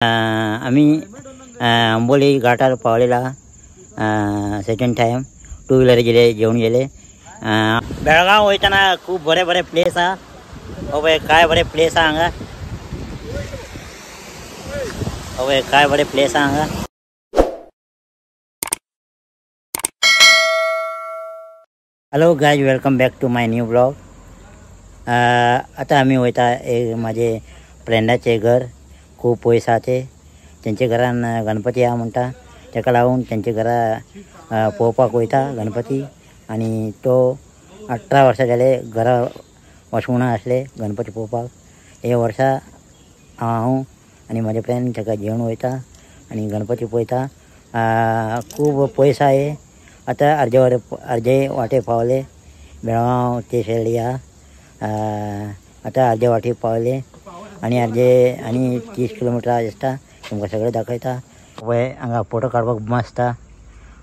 आम्ही अंबोली घाटावर पावलेला second time two wheeler गेले जेवण गेले बेळगाव वयताना खूप बरे बरे प्लेस हा अबे काय बरे प्लेस हांगा अबे काय बरे प्लेस हांगा। Hello guys, welcome back to my new blog. आता आम्ही वयता एक माझे फ्रेंडाचे घर खूप पयस आहा त्यांचे घरान गणपती हा म्हणटा ताका लागून त्यांचे घरा पळोवपाक वयता गणपती। आणि तो 18 वर्सां जाले घरा वचूंक आसले गणपती पळोवपाक। हे वर्सा हांव आनी म्हाजे फ्रेंड ताका घेवन वयता आनी गणपती पळयता। खूब पयस आहा हे। आता अर्धे वाटे पावले बेळगांव ते शेळी हा आता अर्धे वाटे पावले आनी आनी 30 किलोमीटर दिसता। तुमकां सगळें दाखयता। पळय हांगा फोटो काडपाक मस्त हा।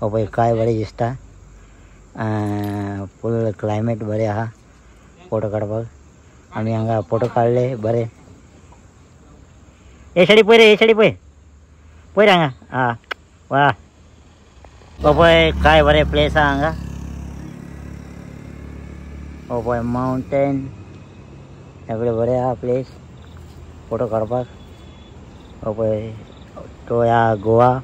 पळय काय बरें दिसता, फूल क्लायमेट बरें आहा फोटो काडपाक। आमी हांगा फोटो काडले बरें। हे सायडी पळय रे, हे सायडी पळय पळय हांगा। हां वा पळय काय बरें प्लेस आहा हांगा। पळय माउंटेन सगळें बरें आहा प्लेस फोटो काडपाक। पळय तो या गोवा।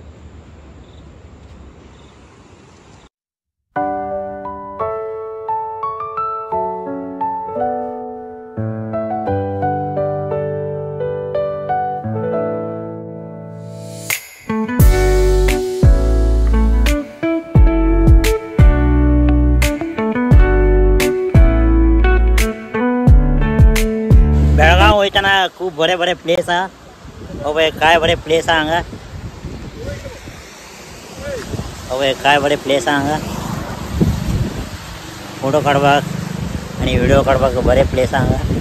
बेळगांव वयताना खूप बरे बरे प्लेस आहा। पळय काय बरे प्लेस आहा हांगा। पळय काय बरे प्लेस आहा हांगा फोटो काडपाक आनी व्हिडिओ काडपाक बरे प्लेस आहा हांगा।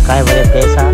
काय बरे प्लेस आहा।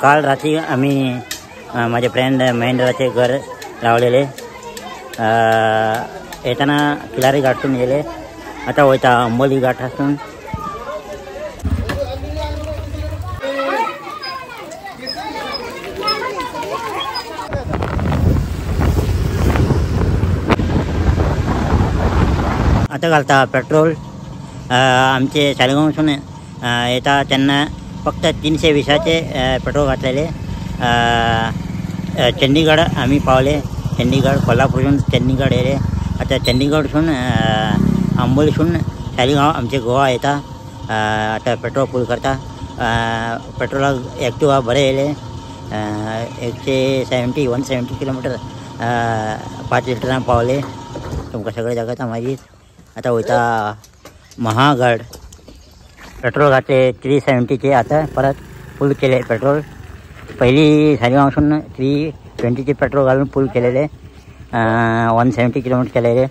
काल रात्री आम्ही माझे फ्रेंड महेंद्राचे घर रावलेले येताना किलारी घाटून गेले। आता वयता अंबोली घाट आसून। आता घालता पेट्रोल। आमचे सालिगांवसून येता तेन्ना फक्त 320चे पेट्रोल घातलेले। चंडीगड आम्ही पावले। चंडीगड कोल्हापूरसून चंडीगड येले। आता चंडीगडसून अंबोलीसून सालिगांव आमचे गोवा येता। आता पेट्रोल फूल करता। पेट्रोलाक एक्टिवा बरे येले। 170 किलोमीटर 5 लिटरान पावले। तुमकां सगळें दाखयता मागीर। आता वयता महागड। पेट्रोल घातले 370चे। आता परत फूल केले पेट्रोल। पहिली सालिगांवसून 320चे पेट्रोल घालून फूल केलेले 170 किलोमीटर केलेले।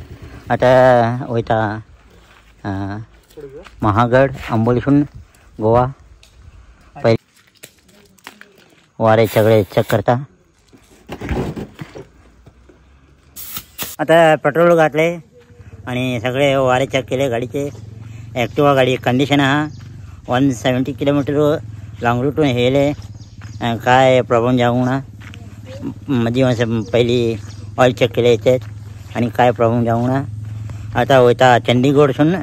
आता वयता महागड अंबोलीसून गोवा। वारे सगळे चेक करता. आता पेट्रोल घातले आणि सगळे वारे चेक केले गाडीचे. ॲक्टिवा गाडी कंडिशन हा 170 किलोमीटर लॉंग रूटून हेले काय प्रॉब्लेम जाऊ ना. म्हणजे पहिली ऑइल चेक केले याच्यात आणि काय प्रॉब्लेम जाऊ ना. आता होता चंडीगडसून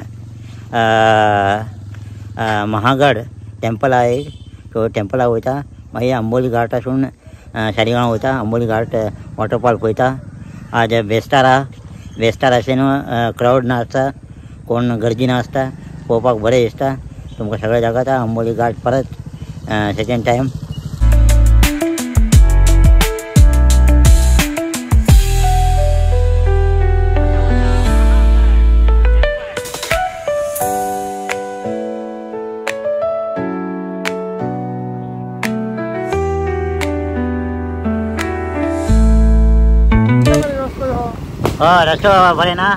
महागड टेम्पल आहे. तो टेम्पल होता. मागीर आंबोली घाट असून सारीगांव होता. आंबोली घाट वॉटरफॉल पळयता. आज बेस्तार अशें न्हू क्राउड नासता, कोण गर्दी नासता, पळोवपाक बरें दिसता. तुमकां सगळे दाखयता आंबोली घाट परत सेकंड टायम. रस्तो बरें ना,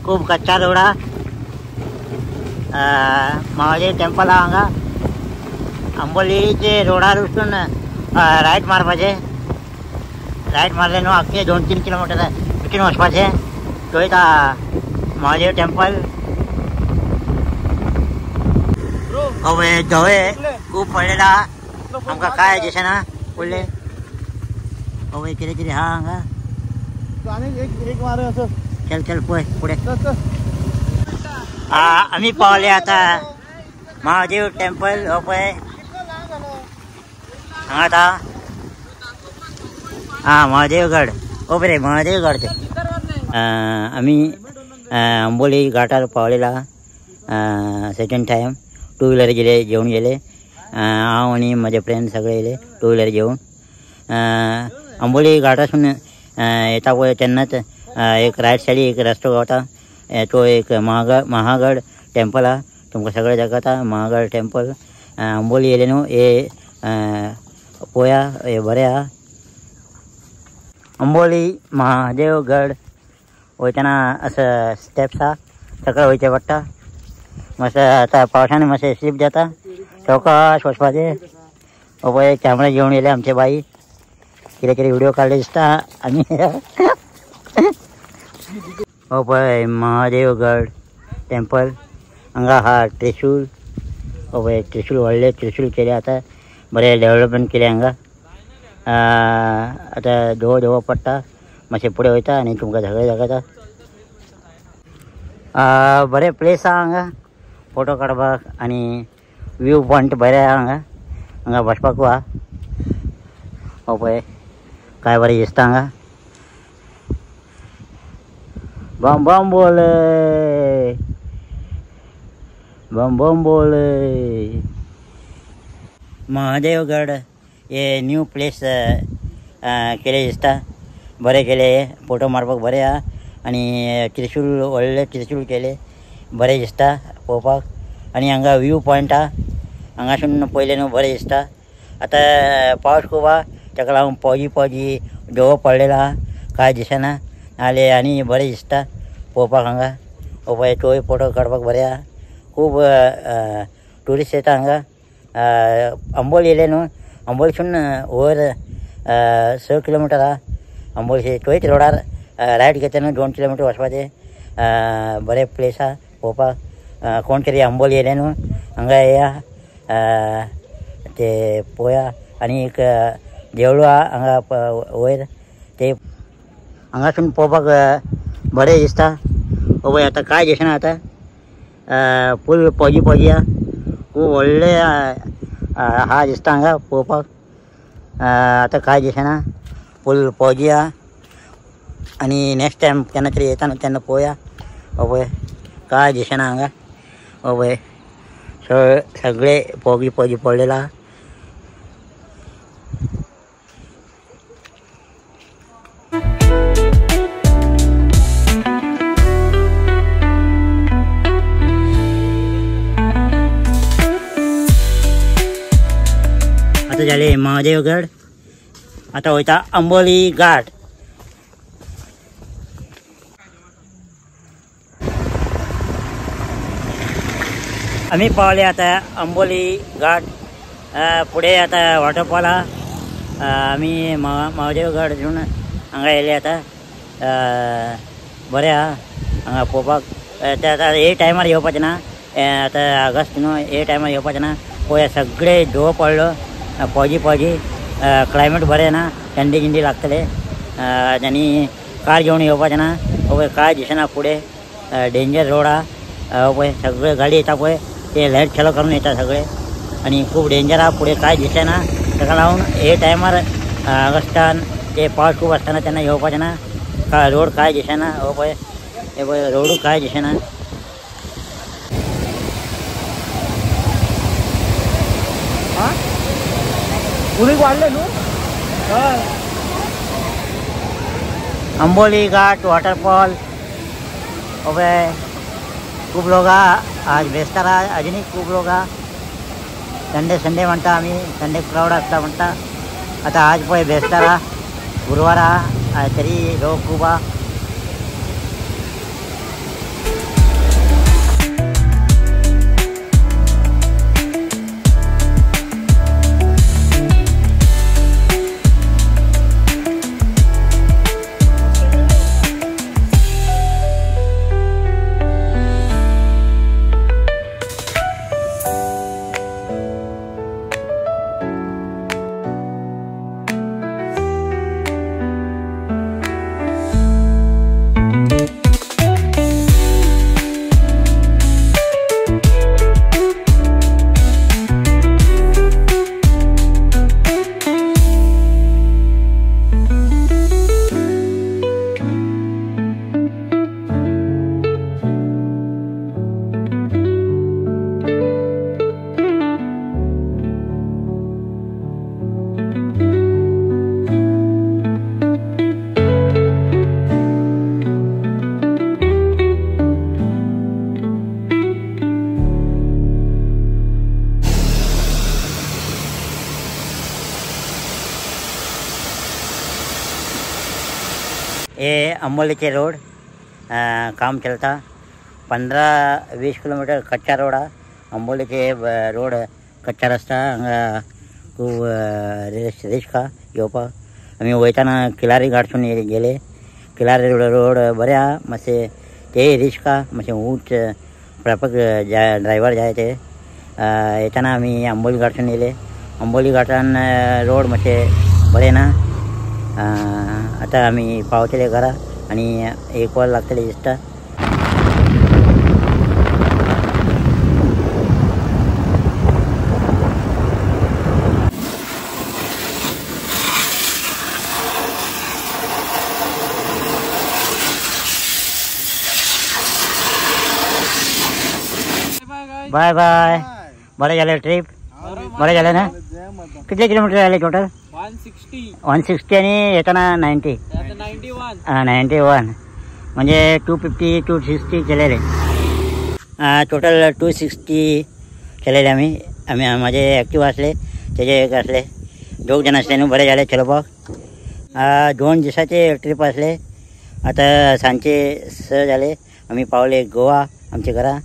खूब कच्चा रोड हा. महादेव टेम्पल हा हांगा. आंबोलीचे रोडार वचून रायट मारपाचें. रायट मारले न्हू आख्खे 2-3 किलोमीटर भितून वचपाचें. थंय महादेव टेम्पल. हवे धवे खूब पडलेला आमकां काय दिसना पडले. हवे कितें कितें हा हांगा. चल पळय पुढे. आम्ही पावले आता महादेव टेम्पल. हो पळय हांगा आता महादेवगड. हो बरे महादेवगड ते. आम्ही आंबोली घाटार पावलेला सेकंड टायम. 2 व्हिलर गेले, जेवून गेले. हांव आनी म्हजे फ्रेंड सगळे येले 2 व्हिलर जेवून. आंबोली घाटासून येता पळय तेन्नाच एक रायट सायडीक एक रस्तो गावता. तो एक महागड टेम्पल हा. तुमकां सगळे दाखयता महागड टेम्पल. आंबोली येयले न्हू हे पळया, हे बरें हा. आंबोली महादेवगड वयतना असं स्टेप्स हा, सकयल वयचें पडटा. मातशें आतां पावसांनी मातशें स्लीप जाता. चौकाश वचपाचें. हो पळय कॅमेरा घेवन येयले आमचे बाई. कितें कितें व्हिडिओ काडले दिसता आनी. हो पळय महादेवगड टेम्पल. हांगा हा त्रिशूल. हो पळय त्रिशूल, व्हडले त्रिशूल केले आतां. बरें डेवलपमेंट केले हांगा. आतां धवो पडटा. मातशें फुडें वयता आनी तुमकां सगळें दाखयता. बरें प्लेस हा हांगा फोटो काडपाक आनी व्यू पॉयंट बरें हा हांगा. हांगा बसपाकू हा. हो पळय काय बरें दिसता हांगा. बम बम बोले, बम बम बोले. महादेवगड हे न्यू प्लेस केले दिसता. बरें केले. फोटो मारपाक बरें हा. आनी त्रिशूल, व्हडले त्रिशूल केले. बरें दिसता पळोवपाक. आनी हांगा व्यू पॉयंट हा. हांगासून पयले न्हू बरें दिसता. आतां पावस खूब हा ताका लागून पोजी धवो पडलेलो हा. काय दिसना नाल्यार आनी बरें दिसता पळोवपाक हांगा. हो पळय तोय फोटो काडपाक बरें हा. खूब ट्युरिस्ट येता हांगा. आंबोली येयले न्हू. आंबोलीसून वयर 6 किलोमीटर हा आंबोली. थंयच रोडार रायट घेता न्हू 2 किलोमीटर वचपाचें. बरें प्लेस हा पळोवपाक. कोण तरी आंबोली येयले न्हू हांगा येया ते पळोवया. आनी एक देवळू हा हांगा वयर. ते हांगासून पळोवपाक बरें दिसता. हो पळय आतां काय दिसना. आतां फूल पोजी हा. खूब व्हडले हा दिसता हांगा पळोवपाक. आतां काय दिसना. फूल पोजी हा. आनी नेक्स्ट टायम केन्ना तरी येता न्हू तेन्ना पळोवया. हो पळय काय दिसना हांगा. हो पळय सगळे पोजी पडलेलो हा. आता झाले महादेवगड. आता वयता आंबोली घाट. आम्ही पावले आता आंबोली घाट. पुढे आता वॉटरफॉल हा. आम्ही मावदेवगडसून हांगा येयले आता बरें आहा हांगा पळोवपाक आतां हे टायमार येवपाचें ना आतां ऑगस्ट न्हू हे टायमार येवपाचें ना पळय सगळे धुवो पडलो पौजी क्लायमेट बरें ना थंडी गिंडी लागतले आनी कार घेवन येवपाचें ना पळय काय दिसना फुडें डेंजर रोड आहा पळय सगळे गाडी येता पळय ते लायट चालू करून येता सगळे आनी खूब डेंजर आहा फुडें काय दिसना ताका लागून हे टायमार ऑगस्टान ते पावस खूब आसतना तेन्ना येवपाचें ना रोड काय दिसना पळय हे पळय रोडू काय दिसना उदीक वाडलें न्हू हय अंबोली घाट वॉटरफॉल पळय खूब लोक आज बेस्तार अजुनूय खूब लोक संडे म्हणटा आमी संडे क्राउड आसता म्हणटा आतां आज पळय बेस्तार गुरुवार आहा तरी लोक खूब आहा ये अंबोलीचे रोड काम चलता 15-20 किलोमीटर कच्चा रोड हा अंबोलीचे रोड कच्चा रस्ता हांगा खूब रिस्क हा येवपाक आमी वयताना किलारी घाटसून गेले किलारी रोड बरें आहा मातशें तेय रिस्क हा मातशें ऊंच पळोवपाक ड्रायव्हर जाय ते येताना आमी अंबोली घाटसून येयले अंबोली घाटान रोड मातशें बरें ना आतां आमी पावतले घरा आनी 1 वर लागतले दिसता बाय बाय बरें जालें ट्रीप बरें जालें ना कितले किलोमीटर जाले टोटल 160 आणि येताना 90 91 म्हणजे 250-260 केलेले टोटल 260 केलेले आमी माझे ॲक्टिव असले तेजे एक असले 2 जण असले न्हू बरें जालें चलोवपाक 2 दिसाचे ट्रीप असले आता सांजचे 6 जाले आमी पावले गोवा आमच्या घरा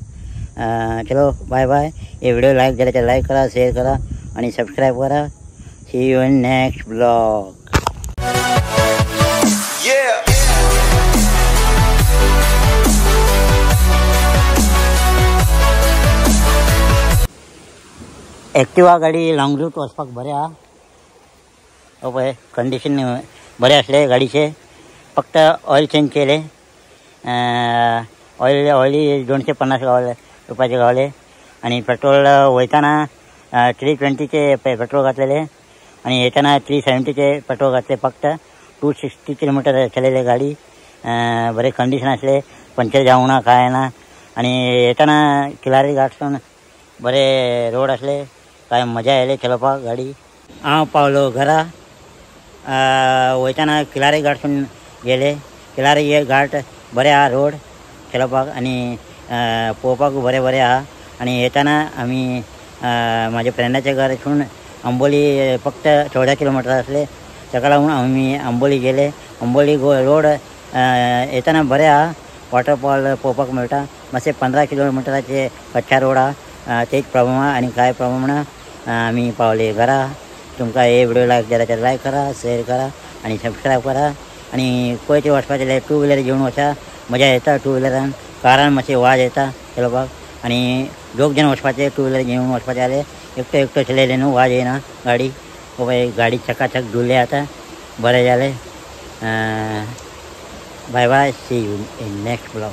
चलो बाय बाय ये व्हिडिओ लाईक झाले तर लाईक करा शेअर करा आणि सबस्क्राईब करा see you in next blog Activa गाडी लॉंग रूट वचपाक बरें आहा पळय कंडिशन बरें आसले गाडीचे फक्त ऑयल चेंज केले ऑयली 250 रुपयाचे गावले आणि पेट्रोल वयताना 320चे पेट्रोल घातलेले आणि येताना 370चे पेट्रोल घातले फक्त 260 किलोमीटर चलयले गाडी बरे कंडिशन असले पंक्चर जावंक ना काय ना आणि येताना किलारी घाटसून बरे रोड असले काय मजा येयले चलोवपाक गाडी हांव पावलो घरा वयताना किलारी घाटसून गेले किलारी घाट बरे आहा रोड चलोवपाक आणि पळोवपाक बरें आहा आणि येताना आमी म्हाज्या फ्रेंडाचे घर इथून अंबोली फक्त 14 किलोमीटर असले ताका लागून आमी अंबोली गेले अंबोली रोड येताना बरें आहा वॉटरफॉल पळोवपाक मेळटा मातशें 15 किलोमिटराचे कच्चा रोड आहा तेच प्रॉब्लम आहा आनी कांय प्रॉब्लम ना आमी पावले घरा तुमकां हे व्हिडिओ लायक केला तर लायक करा, शेअर करा आणि सबस्क्राईब करा. आणि खंयचे वचपाचें टू व्हिलर घेवन वचा, मजा येता टू व्हिलरान. कारान मातशें वाज येता चलोवपाक. आणि दोग जण वचपाचे टू व्हिलर घेवन वचपाचें जाल्यार एकटो चलयलें न्हू वाज येना गाडी. गाडी चकाचक धुल्ले आता बरें जालें. Bye bye, see you in next blog.